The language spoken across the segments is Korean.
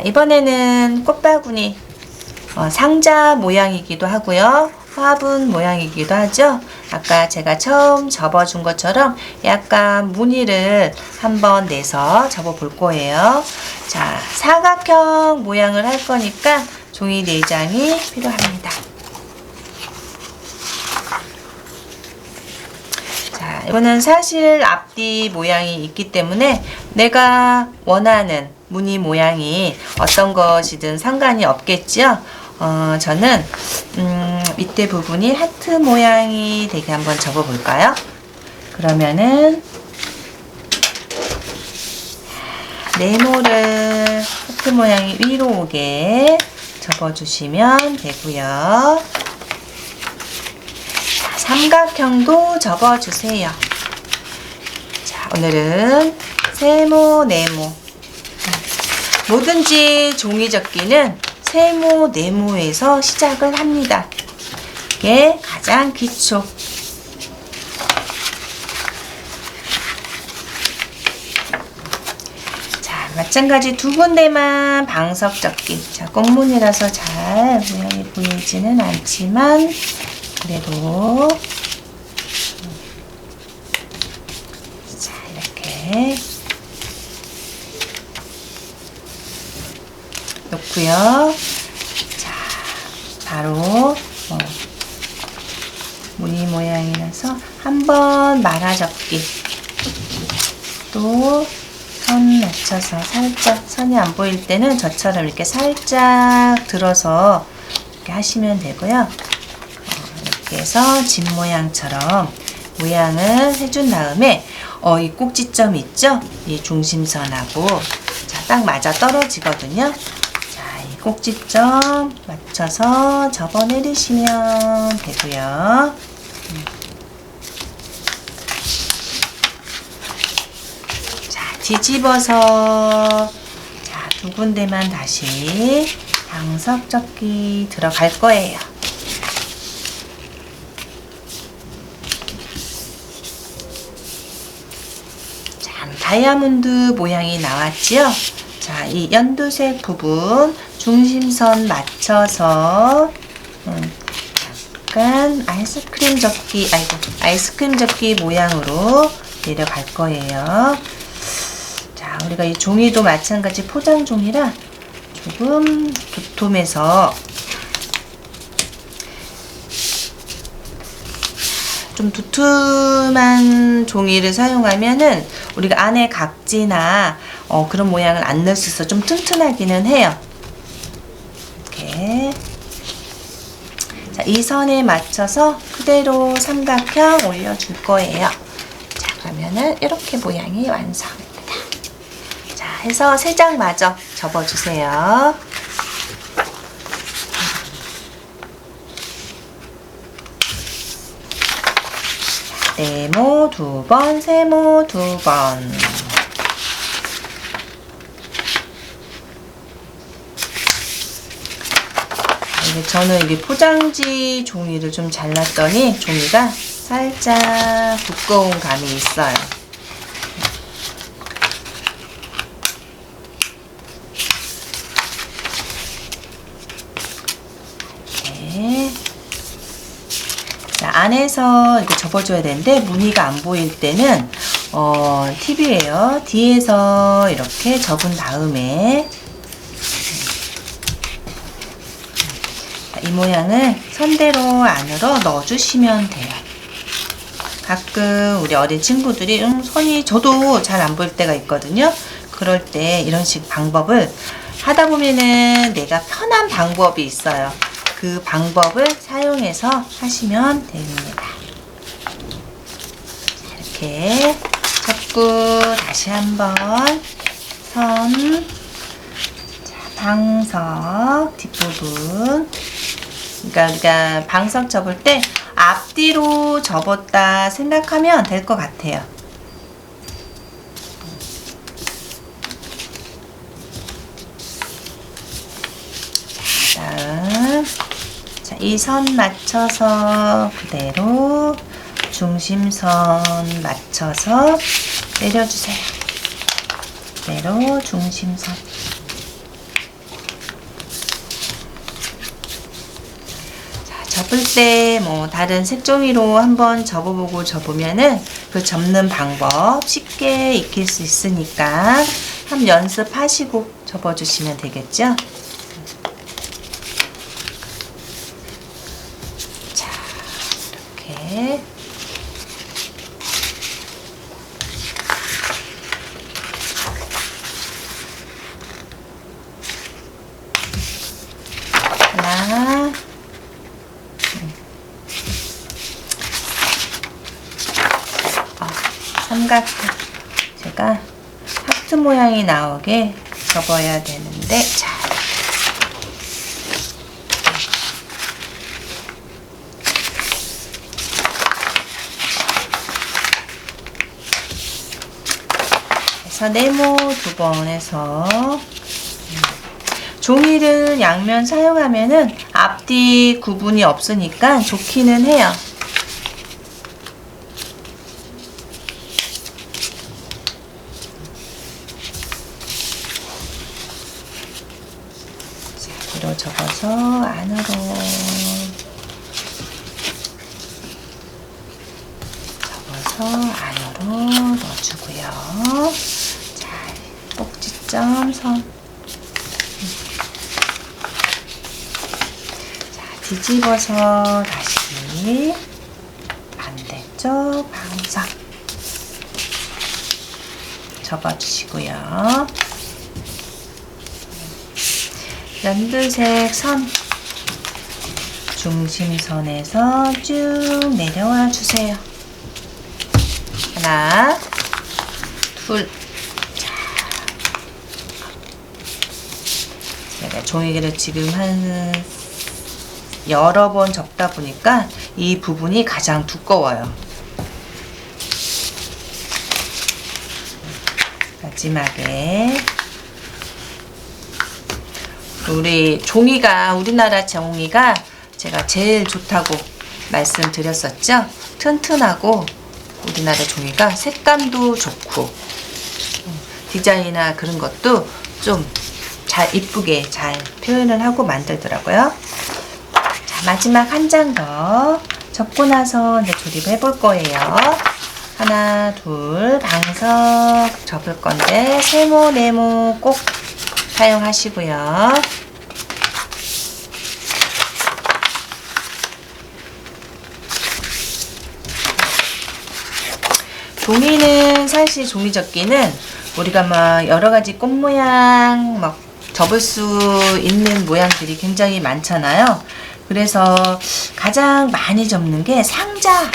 이번에는 꽃바구니 상자 모양이기도 하고요. 화분 모양이기도 하죠. 아까 제가 처음 접어준 것처럼 약간 무늬를 한번 내서 접어 볼 거예요. 자, 사각형 모양을 할 거니까 종이 4장이 필요합니다. 자, 이거는 사실 앞뒤 모양이 있기 때문에 내가 원하는 무늬 모양이 어떤 것이든 상관이 없겠죠. 저는 밑에 부분이 하트 모양이 되게 한번 접어 볼까요? 그러면은 네모를 하트 모양이 위로 오게 접어 주시면 되고요. 삼각형도 접어 주세요. 자, 오늘은 세모, 네모. 뭐든지 종이접기는 세모, 네모에서 시작을 합니다. 이게 가장 기초. 자, 마찬가지 두 군데만 방석접기. 자, 꽃무늬라서 잘 모양이 보이지는 않지만 그래도 자, 이렇게 놓고요. 자, 바로 무늬 모양이라서 한번 말아접기. 또 선 맞춰서 살짝, 선이 안 보일 때는 저처럼 이렇게 살짝 들어서 이렇게 하시면 되고요. 이렇게 해서 집 모양처럼 모양을 해준 다음에 이 꼭지점 있죠? 이 중심선하고 자, 딱 맞아 떨어지거든요. 꼭지점 맞춰서 접어 내리시면 되고요. 자, 뒤집어서 자, 두 군데만 다시 방석접기 들어갈 거예요. 자, 다이아몬드 모양이 나왔지요? 자, 이 연두색 부분 중심선 맞춰서 약간 아이스크림 접기 모양으로 내려갈 거예요. 자, 우리가 이 종이도 마찬가지 포장 종이라 조금 두툼해서 좀 두툼한 종이를 사용하면은 우리가 안에 각지나 그런 모양을 안 넣을 수 있어 좀 튼튼하기는 해요. 이렇게 자, 이 선에 맞춰서 그대로 삼각형 올려줄 거예요. 자, 그러면은 이렇게 모양이 완성입니다. 자, 해서 3장 마저 접어주세요. 네모 2번, 세모 2번. 저는 이게 포장지 종이를 좀 잘랐더니 종이가 살짝 두꺼운 감이 있어요. 이렇게. 자, 안에서 이렇게 접어줘야 되는데 무늬가 안 보일 때는 팁이에요. 뒤에서 이렇게 접은 다음에 이 모양을 선대로 안으로 넣어주시면 돼요. 가끔 우리 어린 친구들이 선이 저도 잘 안 보일 때가 있거든요. 그럴 때 이런 식 방법을 하다 보면은 내가 편한 방법이 있어요. 그 방법을 사용해서 하시면 됩니다. 이렇게 접고 다시 한번 선, 자, 방석 뒷부분. 그러니까 우리가 방석 접을 때 앞뒤로 접었다 생각하면 될 것 같아요. 다음, 자, 이 선 맞춰서 그대로 중심선 맞춰서 내려주세요. 그대로 중심선. 접을 때 뭐 다른 색종이로 한번 접어보고 접으면은 그 접는 방법 쉽게 익힐 수 있으니까 한번 연습하시고 접어주시면 되겠죠? 자, 이렇게 하나, 삼각형. 제가 하트 모양이 나오게 접어야 되는데, 자, 그래서 네모 2번 해서 종이를 양면 사용하면은 앞뒤 구분이 없으니까 좋기는 해요. 자, 뒤로 접어서 안으로 접어서 안으로 넣어주고요. 자, 꼭지점 선. 뒤집어서 다시 반대쪽 방석 접어주시고요. 연두색 선 중심선에서 쭉 내려와 주세요. 하나, 둘. 자, 제가 종이를 지금 한 여러 번 접다 보니까 이 부분이 가장 두꺼워요. 마지막에 우리나라 종이가 제가 제일 좋다고 말씀드렸었죠. 튼튼하고 우리나라 종이가 색감도 좋고 디자인이나 그런 것도 좀 잘 이쁘게 잘 표현을 하고 만들더라고요. 마지막 한 장 더 접고 나서 이제 조립해 볼 거예요. 하나, 둘, 방석 접을 건데 세모, 네모 꼭 사용하시고요. 종이는 사실 종이접기는 우리가 막 여러 가지 꽃 모양 막 접을 수 있는 모양들이 굉장히 많잖아요. 그래서 가장 많이 접는 게 상자.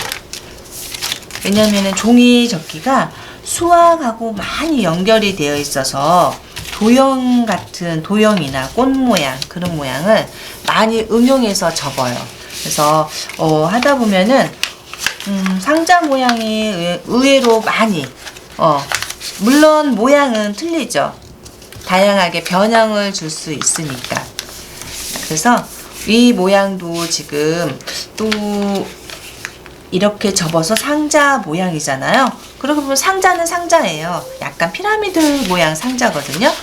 왜냐면은 종이 접기가 수학하고 많이 연결이 되어 있어서 도형 같은 도형이나 꽃 모양 그런 모양을 많이 응용해서 접어요. 그래서 하다 보면은 상자 모양이 의외로 많이 물론 모양은 틀리죠. 다양하게 변형을 줄 수 있으니까. 그래서 이 모양도 지금 또 이렇게 접어서 상자 모양이잖아요. 그러고 보면 상자는 상자예요. 약간 피라미드 모양 상자거든요.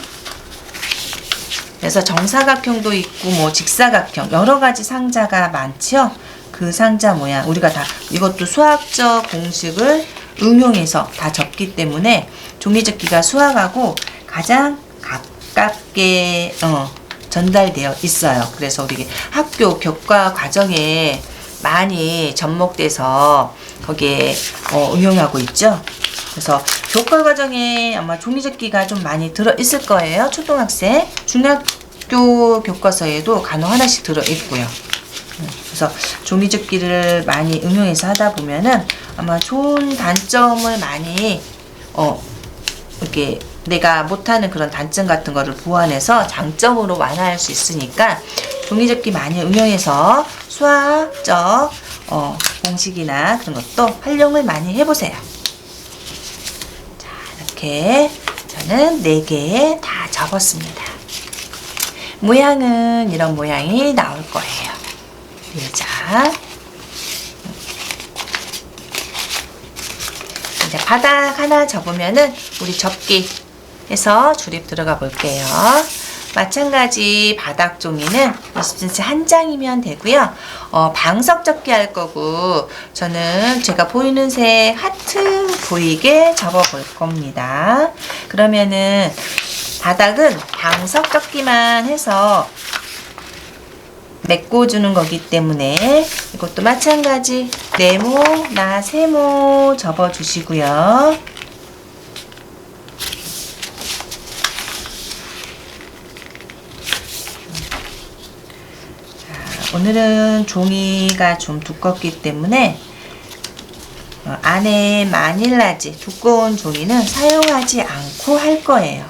그래서 정사각형도 있고 뭐 직사각형 여러 가지 상자가 많죠. 그 상자 모양 우리가 다 이것도 수학적 공식을 응용해서 다 접기 때문에 종이접기가 수학하고 가장 가깝게 전달되어 있어요. 그래서 우리 학교 교과 과정에 많이 접목돼서 거기에 응용하고 있죠. 그래서 교과 과정에 아마 종이접기가 좀 많이 들어 있을 거예요. 초등학생, 중학교 교과서에도 간혹 하나씩 들어 있고요. 그래서 종이접기를 많이 응용해서 하다 보면은 아마 좋은 단점을 많이 이렇게 내가 못하는 그런 단점 같은 거를 보완해서 장점으로 완화할 수 있으니까 종이접기 많이 응용해서 수학적 공식이나 그런 것도 활용을 많이 해보세요. 자, 이렇게 저는 4개 다 접었습니다. 모양은 이런 모양이 나올 거예요. 자, 이제 바닥 하나 접으면은 우리 접기 해서 조립 들어가 볼게요. 마찬가지 바닥 종이는 20cm 한 장이면 되고요. 방석 접기 할 거고 저는 제가 보이는 색 하트 보이게 접어 볼 겁니다. 그러면은 바닥은 방석 접기만 해서 메꿔주는 거기 때문에 이것도 마찬가지 네모나 세모 접어 주시고요. 오늘은 종이가 좀 두껍기 때문에 안에 마닐라지 두꺼운 종이는 사용하지 않고 할 거예요.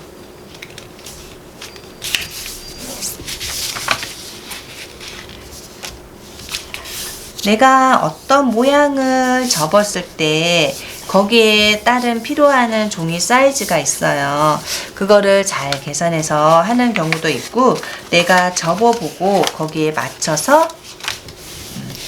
내가 어떤 모양을 접었을 때 거기에 따른 필요한 종이 사이즈가 있어요. 그거를 잘 계산해서 하는 경우도 있고 내가 접어보고 거기에 맞춰서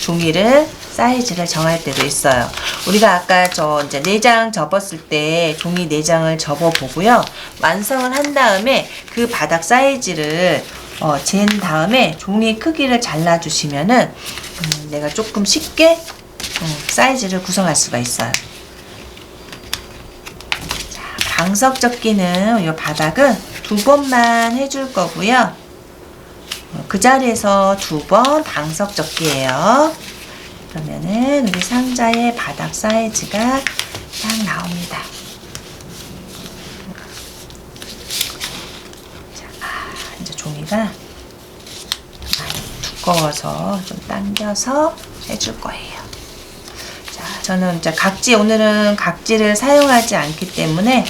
종이를 사이즈를 정할 때도 있어요. 우리가 아까 이제 4장 접었을 때 종이 4장을 접어보고요. 완성을 한 다음에 그 바닥 사이즈를 잰 다음에 종이 크기를 잘라주시면은 내가 조금 쉽게 사이즈를 구성할 수가 있어요. 자, 방석 접기는 이 바닥은 2번만 해줄 거고요. 그 자리에서 2번 방석 접기예요. 그러면은 우리 상자의 바닥 사이즈가 딱 나옵니다. 자, 이제 종이가 많이 두꺼워서 좀 당겨서 해줄 거예요. 자, 저는 이제 오늘은 각지를 사용하지 않기 때문에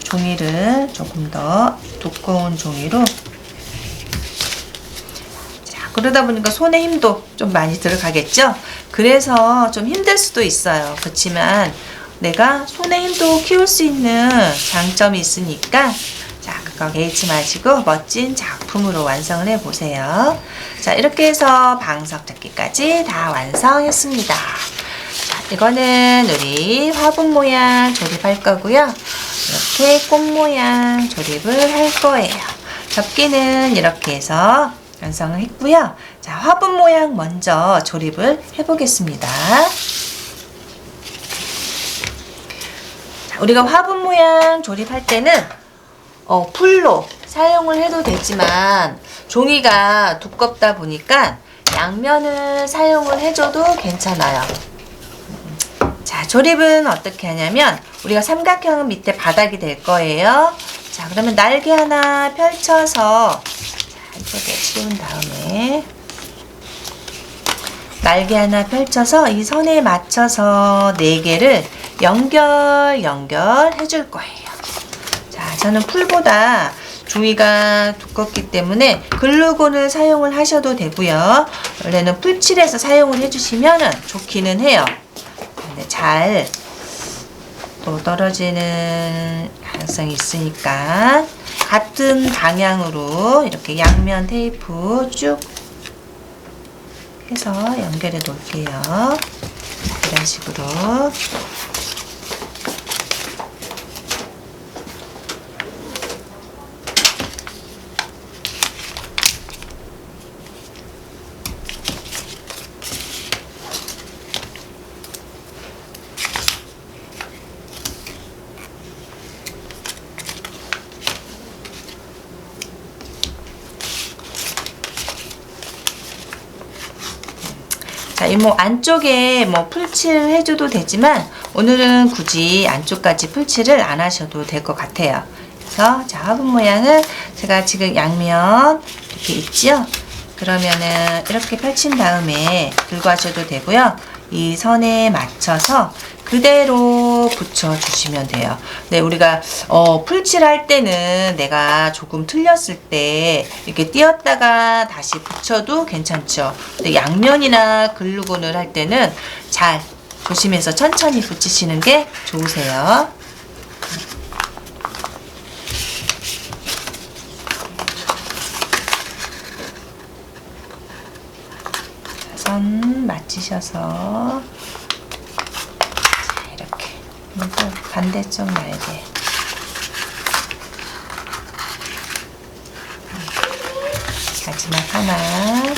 종이를 조금 더 두꺼운 종이로. 자, 그러다 보니까 손에 힘도 좀 많이 들어가겠죠? 그래서 좀 힘들 수도 있어요. 그렇지만 내가 손에 힘도 키울 수 있는 장점이 있으니까 자, 그거 개의치 마시고 멋진 작품으로 완성을 해보세요. 자, 이렇게 해서 방석 접기까지 다 완성했습니다. 자, 이거는 우리 화분 모양 조립할 거고요. 이렇게 꽃 모양 조립을 할 거예요. 접기는 이렇게 해서 완성을 했고요. 자, 화분 모양 먼저 조립을 해보겠습니다. 자, 우리가 화분 모양 조립할 때는 풀로 사용을 해도 되지만 종이가 두껍다 보니까 양면을 사용을 해줘도 괜찮아요. 자, 조립은 어떻게 하냐면 우리가 삼각형은 밑에 바닥이 될 거예요. 자, 그러면 날개 하나 펼쳐서 이쪽에 치운 다음에 날개 하나 펼쳐서 이 선에 맞춰서 4개를 연결해 줄 거예요. 자, 저는 풀보다 종이가 두껍기 때문에 글루건을 사용을 하셔도 되고요. 원래는 풀칠해서 사용을 해주시면 좋기는 해요. 근데 잘 또 떨어지는 가능성이 있으니까 같은 방향으로 이렇게 양면 테이프 쭉 해서 연결해 놓을게요. 이런 식으로. 자, 이 안쪽에 풀칠을 해줘도 되지만 오늘은 굳이 안쪽까지 풀칠을 안 하셔도 될 것 같아요. 그래서 자, 화분 모양은 제가 지금 양면 이렇게 있죠? 그러면은 이렇게 펼친 다음에 들고 하셔도 되고요. 이 선에 맞춰서 그대로 붙여주시면 돼요. 네, 우리가 풀칠할 때는 내가 조금 틀렸을 때 이렇게 띄었다가 다시 붙여도 괜찮죠. 근데 양면이나 글루건을 할 때는 잘 조심해서 천천히 붙이시는 게 좋으세요. 선 맞추셔서 이렇게 그리고 반대쪽 날개 마지막 하나.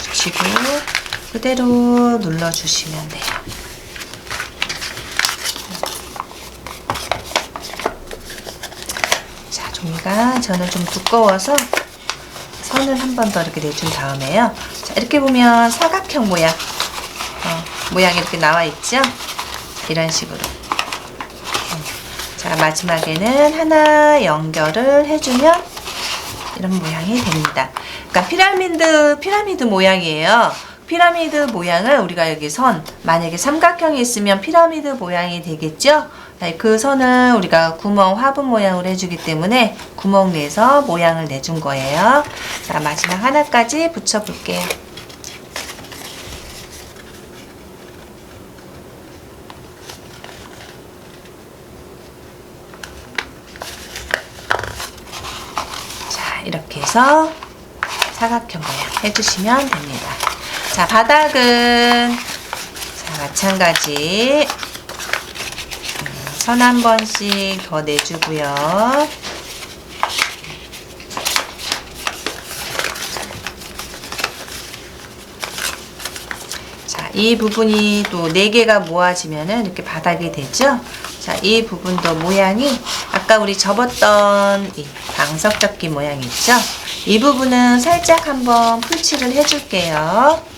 붙이고 그대로 눌러주시면 돼요. 자, 종이가 저는 좀 두꺼워서 선을 한 번 더 이렇게 내준 다음에요. 자, 이렇게 보면 사각형 모양, 모양이 이렇게 나와 있죠? 이런 식으로. 자, 마지막에는 하나 연결을 해주면 이런 모양이 됩니다. 그러니까 피라미드 모양이에요. 피라미드 모양을 우리가 여기 선, 만약에 삼각형이 있으면 피라미드 모양이 되겠죠? 그 선을 우리가 구멍 화분 모양으로 해주기 때문에 구멍 내서 모양을 내준 거예요. 자, 마지막 하나까지 붙여볼게요. 자, 이렇게 해서 사각형 모양 해주시면 됩니다. 자, 바닥은 자, 마찬가지 선 한 번씩 더 내주고요. 자, 이 부분이 또 4개가 모아지면은 이렇게 바닥이 되죠? 자, 이 부분도 모양이 아까 우리 접었던 이 방석 접기 모양 있죠? 이 부분은 살짝 한번 풀칠을 해줄게요.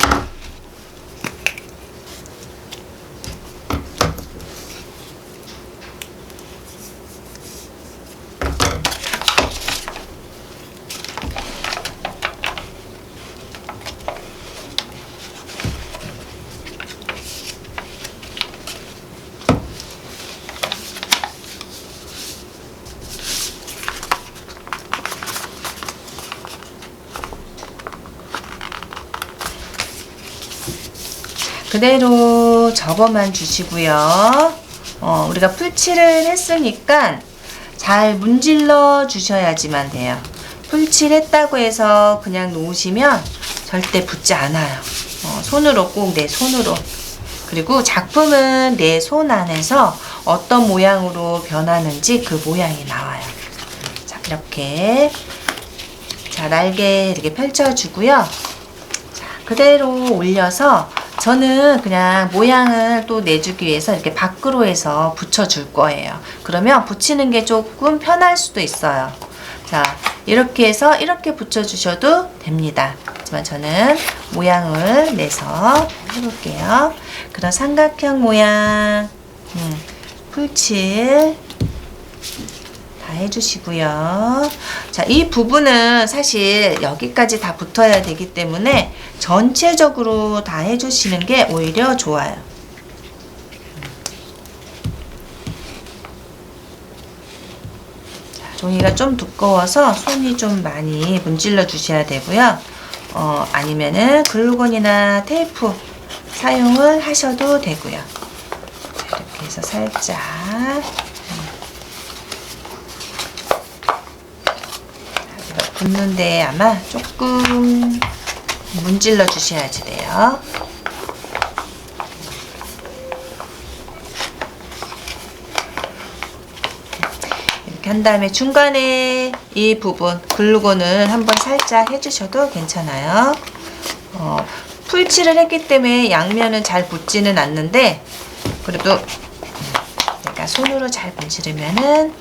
그대로 접어만 주시고요. 우리가 풀칠을 했으니까 잘 문질러 주셔야지만 돼요. 풀칠했다고 해서 그냥 놓으시면 절대 붙지 않아요. 손으로 꼭 내 손으로. 그리고 작품은 내 손 안에서 어떤 모양으로 변하는지 그 모양이 나와요. 자, 이렇게 자, 날개 이렇게 펼쳐주고요. 자, 그대로 올려서 저는 그냥 모양을 또 내주기 위해서 이렇게 밖으로 해서 붙여줄 거예요. 그러면 붙이는 게 조금 편할 수도 있어요. 자, 이렇게 해서 이렇게 붙여주셔도 됩니다. 하지만 저는 모양을 내서 해볼게요. 그런 삼각형 모양, 풀칠 다 해주시고요. 자, 이 부분은 사실 여기까지 다 붙어야 되기 때문에 전체적으로 다 해주시는 게 오히려 좋아요. 자, 종이가 좀 두꺼워서 손이 좀 많이 문질러 주셔야 되고요. 아니면은 글루건이나 테이프 사용을 하셔도 되고요. 자, 이렇게 해서 살짝 붙는데 아마 조금 문질러 주셔야지 돼요. 이렇게 한 다음에 중간에 이 부분 글루건을 한번 살짝 해주셔도 괜찮아요. 풀칠을 했기 때문에 양면은 잘 붙지는 않는데 그래도 내가 손으로 잘 문지르면은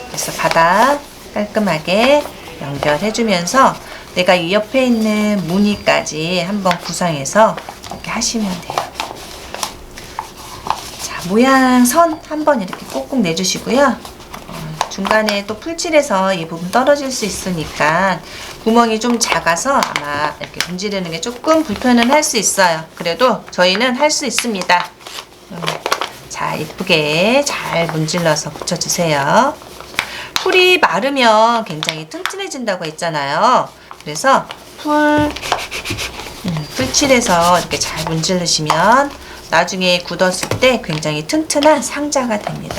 그래서 바닥 깔끔하게 연결해주면서 내가 이 옆에 있는 무늬까지 한번 구성해서 이렇게 하시면 돼요. 자, 모양 선 한번 이렇게 꼭꼭 내주시고요. 중간에 또 풀칠해서 이 부분 떨어질 수 있으니까 구멍이 좀 작아서 아마 이렇게 문지르는 게 조금 불편은 할 수 있어요. 그래도 저희는 할 수 있습니다. 자, 예쁘게 잘 문질러서 붙여주세요. 풀이 마르면 굉장히 튼튼해진다고 했잖아요. 그래서 풀칠해서 이렇게 잘 문지르시면 나중에 굳었을 때 굉장히 튼튼한 상자가 됩니다.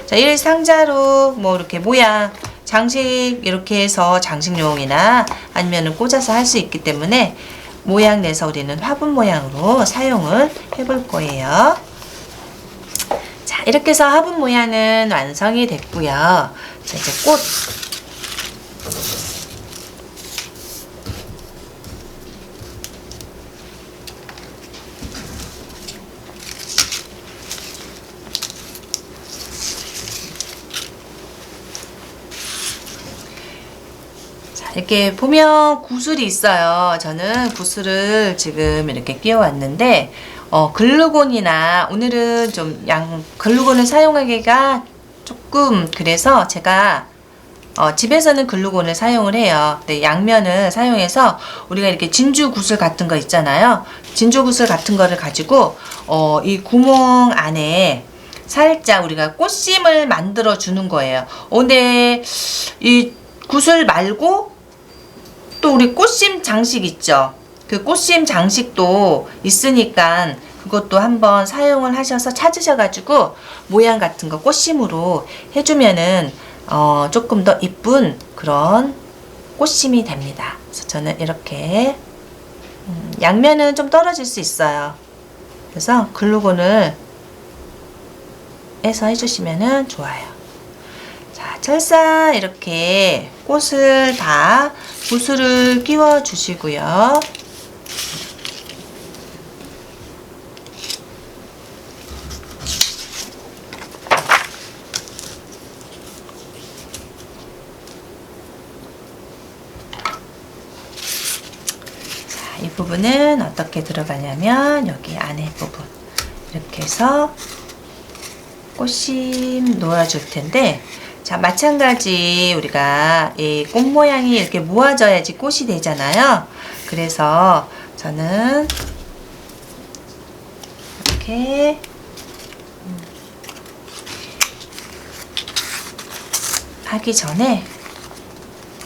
자, 이 상자로 뭐 이렇게 모양, 장식 이렇게 해서 장식용이나 아니면은 꽂아서 할 수 있기 때문에 모양 내서 우리는 화분 모양으로 사용을 해볼 거예요. 자, 이렇게 해서 화분 모양은 완성이 됐고요. 자, 이제 꽃. 이렇게 보면 구슬이 있어요. 저는 구슬을 지금 이렇게 끼워 왔는데 글루건이나 오늘은 좀 글루건을 사용하기가 조금 그래서 제가 집에서는 글루건을 사용을 해요. 근데 양면을 사용해서 우리가 이렇게 진주 구슬 같은 거 있잖아요. 진주 구슬 같은 거를 가지고 이 구멍 안에 살짝 우리가 꽃심을 만들어 주는 거예요. 근데 이 구슬 말고 또 우리 꽃심 장식 있죠. 그 꽃심 장식도 있으니까 그것도 한번 사용을 하셔서 찾으셔가지고 모양 같은 거 꽃심으로 해주면은 조금 더 이쁜 그런 꽃심이 됩니다. 그래서 저는 이렇게 양면은 좀 떨어질 수 있어요. 그래서 글루건을 해서 해주시면은 좋아요. 자, 철사 이렇게 꽃을 다 구슬을 끼워 주시고요. 자, 이 부분은 어떻게 들어가냐면 여기 안에 부분 이렇게 해서 꽃심 놓아줄 텐데, 자, 마찬가지 우리가 이 꽃 모양이 이렇게 모아져야지 꽃이 되잖아요. 그래서 저는 이렇게 하기 전에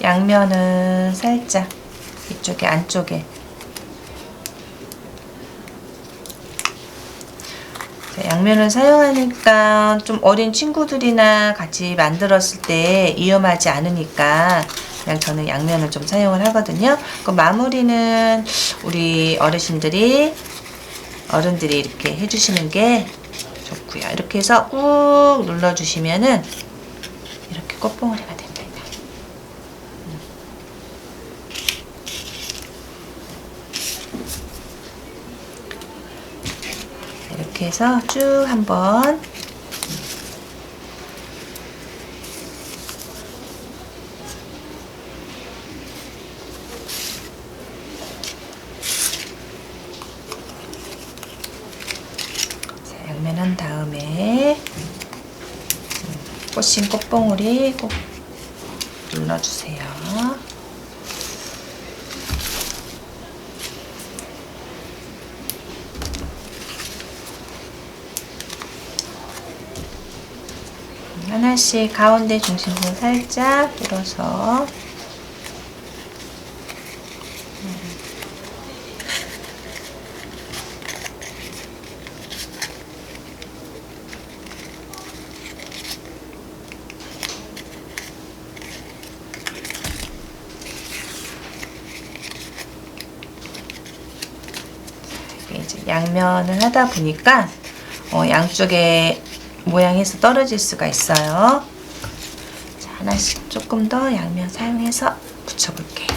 양면은 살짝 이쪽에 안쪽에 양면을 사용하니까 좀 어린 친구들이나 같이 만들었을 때 위험하지 않으니까 그냥 저는 양면을 좀 사용을 하거든요. 그 마무리는 우리 어르신들이 어른들이 이렇게 해주시는 게 좋고요. 이렇게 해서 꾹 눌러주시면은 이렇게 꽃봉오리가 됩니다. 이렇게 해서 쭉 한번 양면 한 다음에 꽃심 꽃봉오리 꼭 눌러주세요. 하나씩 가운데 중심부를 살짝 눌러서 이제 양면을 하다 보니까 양쪽에 모양에서 떨어질 수가 있어요. 자, 하나씩 조금 더 양면 사용해서 붙여볼게요.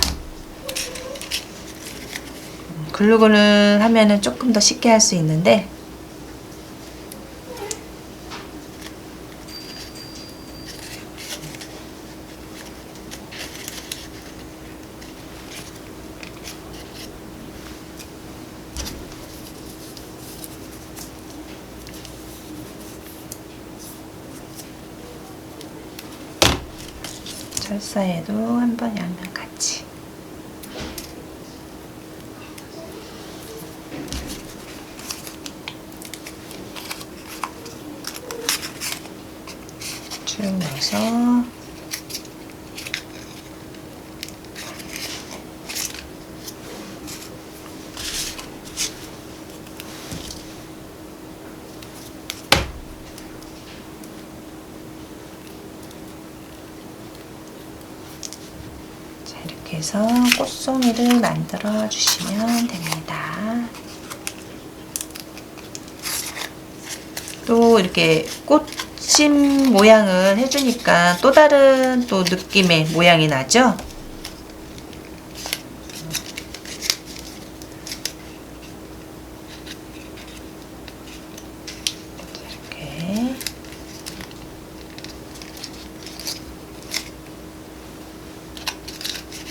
글루건을 하면은 조금 더 쉽게 할 수 있는데 철사에도 한번 양면 같이 쭉 넣어서 이렇게 해서 꽃송이를 만들어 주시면 됩니다. 또 이렇게 꽃심 모양을 해주니까 또 다른 또 느낌의 모양이 나죠? 이렇게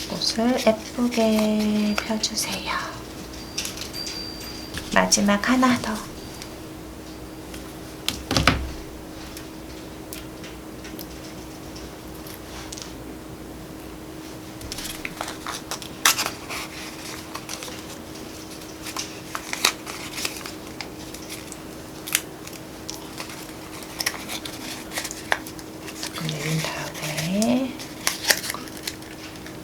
꽃을 예쁘게 펴주세요. 마지막 하나 더. 내린 다음에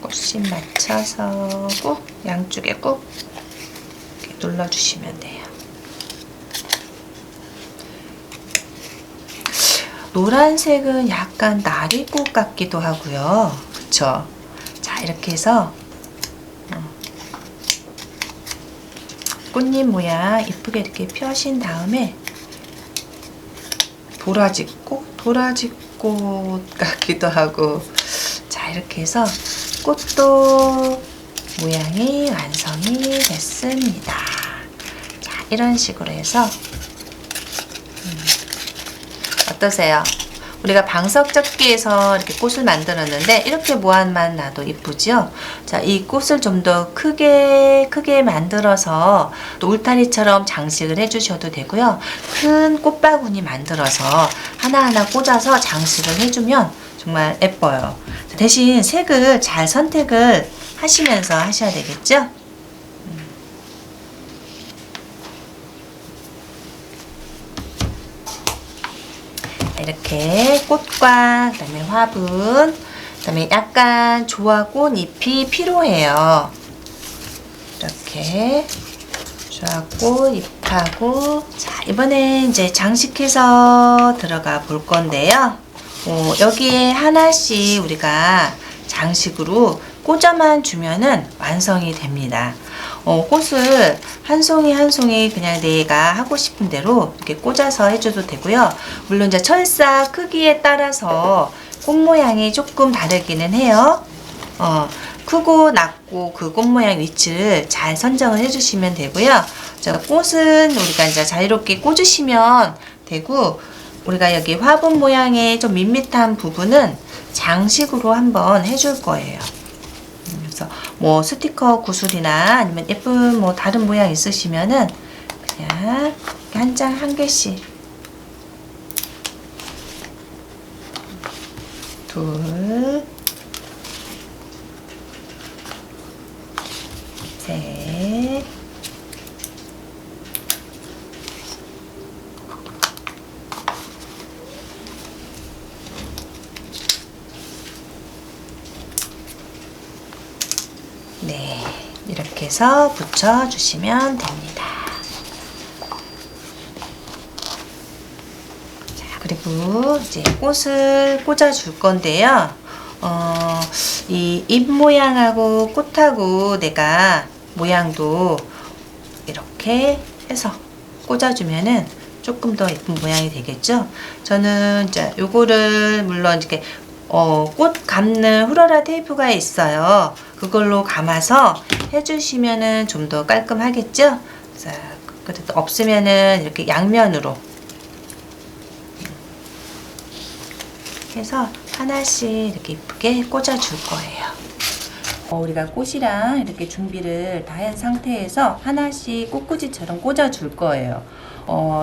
꽃심 맞춰서 꾹 양쪽에 꾹 이렇게 눌러주시면 돼요. 노란색은 약간 나리꽃 같기도 하고요. 그쵸? 자, 이렇게 해서 꽃잎 모양 이쁘게 이렇게 펴신 다음에 도라지꽃 같기도 하고, 자, 이렇게 해서 꽃도 모양이 완성이 됐습니다. 자, 이런 식으로 해서 어떠세요? 우리가 방석접기에서 이렇게 꽃을 만들었는데 이렇게 모양만 놔도 이쁘죠? 자, 이 꽃을 좀 더 크게 만들어서 또 울타리처럼 장식을 해주셔도 되고요. 큰 꽃바구니 만들어서 하나하나 꽂아서 장식을 해주면 정말 예뻐요. 대신 색을 잘 선택을 하시면서 하셔야 되겠죠? 이렇게 꽃과 그다음에 화분, 그다음에 약간 조화꽃 잎이 필요해요. 이렇게 조화꽃 잎하고, 자, 이번에 이제 장식해서 들어가 볼 건데요. 여기에 하나씩 우리가 장식으로 꽂아만 주면은 완성이 됩니다. 꽃을 한 송이 한 송이 그냥 내가 하고 싶은 대로 이렇게 꽂아서 해줘도 되고요. 물론 이제 철사 크기에 따라서 꽃 모양이 조금 다르기는 해요. 크고 낮고 그 꽃 모양 위치를 잘 선정을 해주시면 되고요. 자, 꽃은 우리가 이제 자유롭게 꽂으시면 되고, 우리가 여기 화분 모양의 좀 밋밋한 부분은 장식으로 한번 해줄 거예요. 그래서 뭐 스티커 구슬이나 아니면 예쁜 뭐 다른 모양 있으시면은 그냥 한 장 한 개씩, 둘, 셋, 네, 이렇게 해서 붙여주시면 됩니다. 자, 그리고 이제 꽃을 꽂아줄 건데요. 이 잎 모양하고 꽃하고 내가 모양도 이렇게 해서 꽂아주면은 조금 더 예쁜 모양이 되겠죠. 저는 이제 요거를 물론 이렇게 꽃 감는 후라라 테이프가 있어요. 그걸로 감아서 해주시면은 좀 더 깔끔하겠죠. 자, 그래도 없으면은 이렇게 양면으로 해서 하나씩 이렇게 이쁘게 꽂아줄 거예요. 우리가 꽃이랑 이렇게 준비를 다 한 상태에서 하나씩 꽃꽂이처럼 꽂아줄 거예요.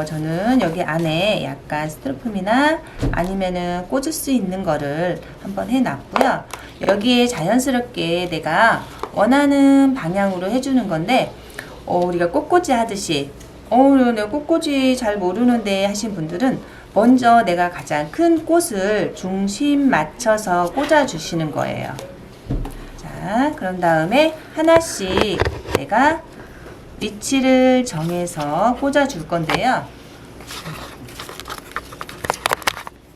저는 여기 안에 약간 스티로폼이나 아니면은 꽂을 수 있는 거를 한번 해놨고요. 여기에 자연스럽게 내가 원하는 방향으로 해주는 건데, 우리가 꽃꽂이 하듯이, 내가 꽃꽂이 잘 모르는데 하신 분들은 먼저 내가 가장 큰 꽃을 중심 맞춰서 꽂아 주시는 거예요. 자, 그런 다음에 하나씩 내가 위치를 정해서 꽂아 줄 건데요.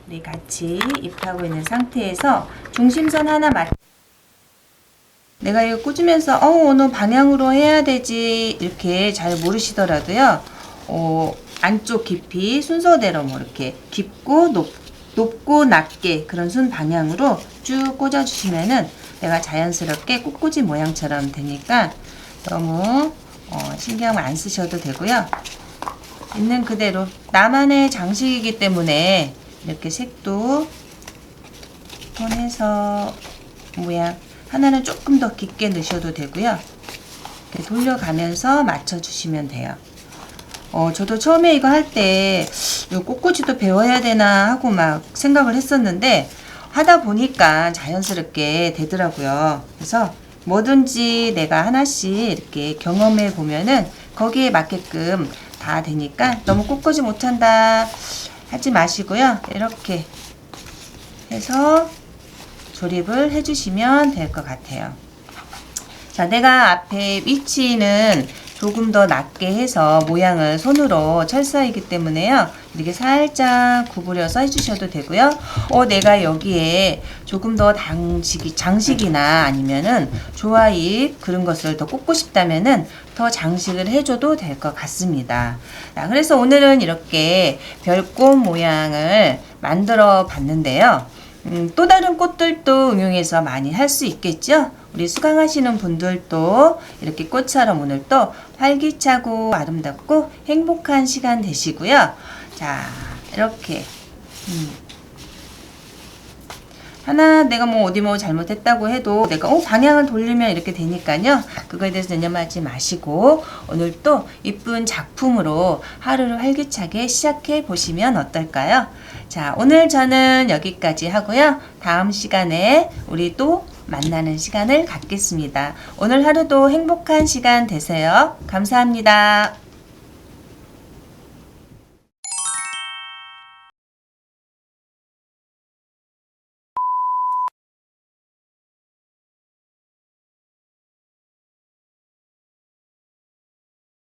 우리 같이 잎하고 있는 상태에서 중심선 하나 내가 이거 꽂으면서 어느 방향으로 해야 되지 이렇게 잘 모르시더라도요. 안쪽 깊이 순서대로 뭐 이렇게 깊고 높고 낮게 그런 순 방향으로 쭉 꽂아주시면은 내가 자연스럽게 꽃꽂이 모양처럼 되니까 너무 신경 안 쓰셔도 되고요. 있는 그대로 나만의 장식이기 때문에 이렇게 색도 톤해서 모양 하나는 조금 더 깊게 넣으셔도 되고요. 이렇게 돌려가면서 맞춰주시면 돼요. 저도 처음에 이거 할 때 꽃꽂이도 배워야 되나 하고 막 생각을 했었는데 하다 보니까 자연스럽게 되더라고요. 그래서 뭐든지 내가 하나씩 이렇게 경험해 보면은 거기에 맞게끔 다 되니까 너무 꽃꽂이 못한다 하지 마시고요. 이렇게 해서 조립을 해주시면 될 것 같아요. 자, 내가 앞에 위치는 조금 더 낮게 해서 모양을 손으로 철사이기 때문에요. 이렇게 살짝 구부려서 해주셔도 되고요. 내가 여기에 조금 더 장식이나 아니면은 조화입 그런 것을 더 꽂고 싶다면은 더 장식을 해줘도 될 것 같습니다. 자, 그래서 오늘은 이렇게 별꽃 모양을 만들어 봤는데요. 또 다른 꽃들도 응용해서 많이 할 수 있겠죠? 우리 수강하시는 분들도 이렇게 꽃처럼 오늘 또 활기차고 아름답고 행복한 시간 되시고요. 자, 이렇게 하나 내가 뭐 어디 뭐 잘못했다고 해도 내가 방향을 돌리면 이렇게 되니까요. 그거에 대해서 연연하지 마시고 오늘 또 이쁜 작품으로 하루를 활기차게 시작해 보시면 어떨까요? 자, 오늘 저는 여기까지 하고요. 다음 시간에 우리 또 만나는 시간을 갖겠습니다. 오늘 하루도 행복한 시간 되세요. 감사합니다.